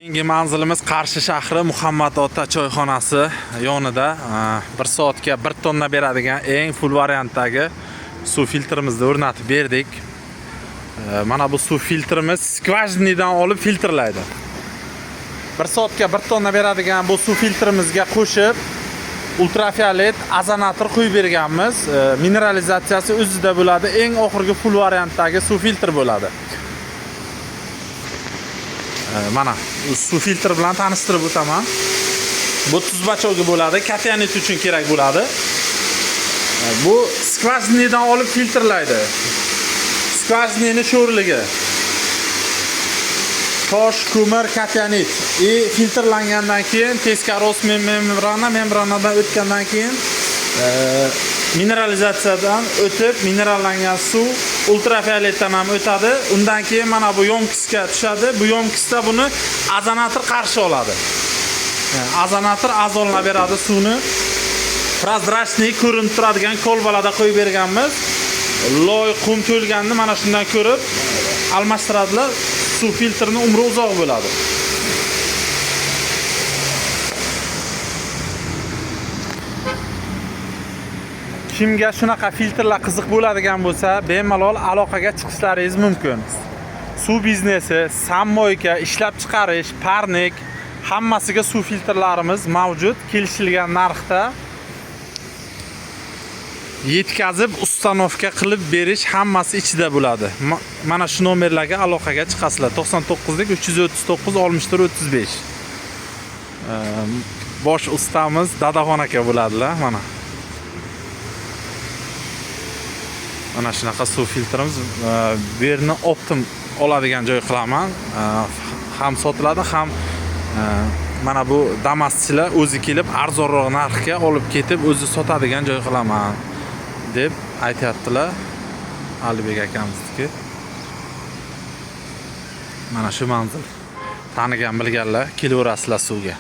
Keyingi manzilimiz Qarshi shahri Muhammad Ota choyxonasi yonida 1 soatga 1 tonna beradigan eng full variantdagi suv filtrimizni o'rnatib berdik. Mana bu suv filtrimiz skvajnidan olib filtrlaydi. 1 soatga 1 tonna beradigan bu suv filtrimizga qo'shib ultrafiolet azonator qo'yib berganmiz. Mineralizatsiyasi o'zida bo'ladi. Eng oxirgi full variantdagi suv filtr bo'ladi. Mana suv filtr bilan tanishtirib o'taman. Bu tuz bachog'i bo'ladi, katyanit uchun kerak bo'ladi. Bu skvajnidan olib filtrlaydi. Skvajnining sho'rligi. Tosh, ko'mir, katyanit. Filtrlangandan keyin teskari osmiy membranadan o'tgandan keyin mineralizatsiyadan o'tib, minerallangan suv ultrafioletdan ham o'tadi. Undan keyin mana bu yomkisga tushadi. Bu yomkisda buni azonator qarshi oladi. Azonator azonlab beradi suvni. Prozrachniy ko'rinib turadigan kolbalarda qo'yib berganmiz. Loy, qum to'lganini mana shundan ko'rib almashtiradilar. Suv filtrining umri uzoq bo'ladi. Kimga shunaqa filtrlar qiziq bo'ladigan bo'lsa, bemalol aloqaga chiqishlaringiz mumkin. Suv biznesi, sammoyka, ishlab chiqarish, parnik hammasiga suv filtrlarimiz mavjud. Kelishilgan narxda yetkazib, ustanovka qilib berish hammasi ichida bo'ladi. Mana shu nomerlarga aloqaga chiqasizlar. 99 339 64 35. Bosh ustamiz Dadaxon aka bo'ladilar, mana. Mana shunaqa suv filtrimiz. Bu yerni optim oladigan joy qilaman. Ham sotiladi, ham mana bu damaschilar o'zi kelib arzonroq narxga olib ketib, o'zi sotadigan joy qilaman deb aytayaptilar Alibek akamizniki. Mana shu manzil. Tanigan bilganlar kelaverasizlar suvga.